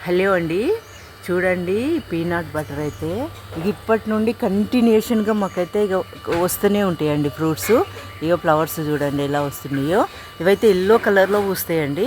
Hello అండి, చూడండి peanut butter అయితే ఇది ఇప్పటి నుండి కంటిన్యూషన్గా మాకైతే ఇక వస్తూనే ఉంటాయండి ఫ్రూట్స్. ఇక ఫ్లవర్స్ చూడండి ఎలా వస్తున్నాయో. ఇవైతే ఎల్లో కలర్లో వస్తాయండి,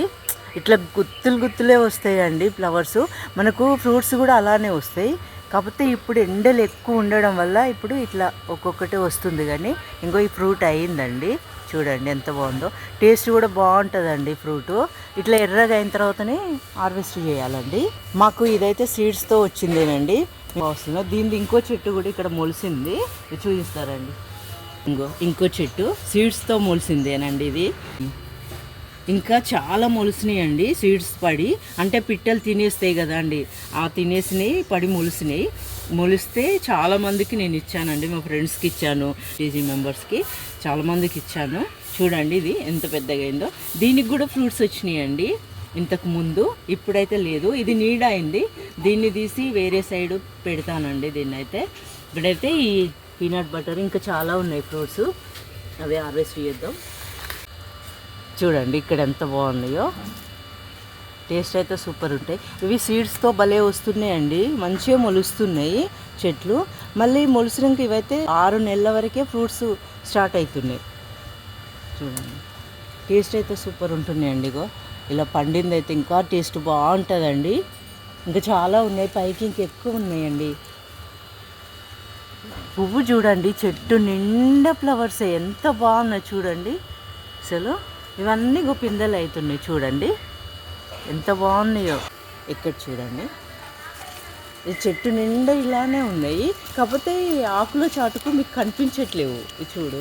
ఇట్లా గుత్తులు గుత్తులే వస్తాయండి ఫ్లవర్స్. మనకు ఫ్రూట్స్ కూడా అలానే వస్తాయి, కాకపోతే ఇప్పుడు ఎండలు ఎక్కువ ఉండడం వల్ల ఇప్పుడు ఇట్లా ఒక్కొక్కటి వస్తుంది. కానీ ఇంకో ఈ ఫ్రూట్ అయ్యిందండి, చూడండి ఎంత బాగుందో. టేస్ట్ కూడా బాగుంటుందండి ఫ్రూటు. ఇట్లా ఎర్రగా అయిన తర్వాతనే హార్వెస్ట్ చేయాలండి. మాకు ఇదైతే సీడ్స్తో వచ్చిందేనండి. వస్తుంది దీనిది ఇంకో చెట్టు కూడా ఇక్కడ మొలిసింది, చూపిస్తారండి. ఇంకో చెట్టు సీడ్స్తో మొలిసిందేనండి ఇది. ఇంకా చాలా మొలిసినాయి సీడ్స్ పడి, అంటే పిట్టలు తినేస్తాయి కదా అండి, ఆ తినేసినాయి పడి మొలిస్తే చాలామందికి నేను ఇచ్చానండి. మా ఫ్రెండ్స్కి ఇచ్చాను, పీజీ మెంబర్స్కి చాలామందికి ఇచ్చాను. చూడండి ఇది ఎంత పెద్దగా అయిందో. దీనికి కూడా ఫ్రూట్స్ వచ్చినాయండి ఇంతకు ముందు, ఇప్పుడైతే లేదు. ఇది నీడ అయింది, దీన్ని తీసి వేరే సైడ్ పెడతానండి. దీన్ని అయితే ఇక్కడైతే ఈ పీనట్ బటర్ ఇంకా చాలా ఉన్నాయి ఫ్రూట్స్, అవి హార్వెస్ట్ చేద్దాం. చూడండి ఇక్కడ ఎంత బాగున్నాయో, టేస్ట్ అయితే సూపర్ ఉంటాయి. ఇవి సీడ్స్తో భలే వస్తున్నాయండి, మంచిగా మొలుస్తున్నాయి చెట్లు. మళ్ళీ మొలిసినాక ఇవైతే 6 నెలల వరకే ఫ్రూట్స్ స్టార్ట్ అవుతున్నాయి. చూడండి టేస్ట్ అయితే సూపర్ ఉంటున్నాయండి. ఇగో ఇలా పండింది అయితే ఇంకా టేస్ట్ బాగుంటుందండి. ఇంకా చాలా ఉన్నాయి, పైకి ఇంకెక్కువ ఉన్నాయండి. పువ్వు చూడండి, చెట్టు నిండా ఫ్లవర్స్ ఎంత బాగున్నాయి చూడండి. అసలు ఇవన్నీ పిందెలు అవుతున్నాయి చూడండి ఎంత బాగున్నాయో. ఇక్కడ చూడండి ఈ చెట్టు నిండా ఇలానే ఉన్నాయి, కాకపోతే ఆకుల చాటుకు మీకు కనిపించట్లేవు. ఇది చూడు,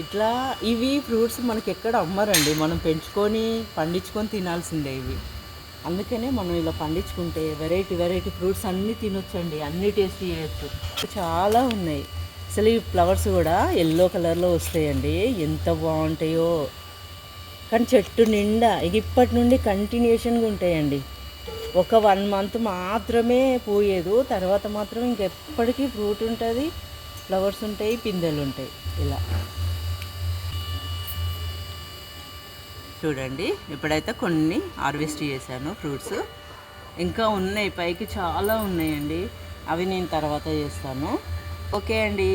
ఇట్లా ఇవి ఫ్రూట్స్ మనకి ఎక్కడ అమ్మరండి, మనం పెంచుకొని పండించుకొని తినాల్సిందే ఇవి. అందుకనే మనం ఇలా పండించుకుంటే వెరైటీ ఫ్రూట్స్ అన్నీ తినొచ్చండి, అన్నీ టేస్ట్ చేయొచ్చు. చాలా ఉన్నాయి. అసలు ఈ ఫ్లవర్స్ కూడా ఎల్లో కలర్లో వస్తాయండి, ఎంత బాగుంటాయో. కానీ చెట్టు నిండా ఇప్పటి నుండి కంటిన్యూషన్గా ఉంటాయండి. ఒక 1 మంత్ మాత్రమే పోయేదు, తర్వాత మాత్రం ఇంకెప్పటికీ ఫ్రూట్ ఉంటుంది, ఫ్లవర్స్ ఉంటాయి, పిందెలు ఉంటాయి. ఇలా చూడండి ఇప్పుడైతే కొన్ని హార్వెస్ట్ చేశాను ఫ్రూట్స్. ఇంకా ఉన్నాయి, పైకి చాలా ఉన్నాయండి, అవి నేను తర్వాత చేస్తాను. ఓకే అండి.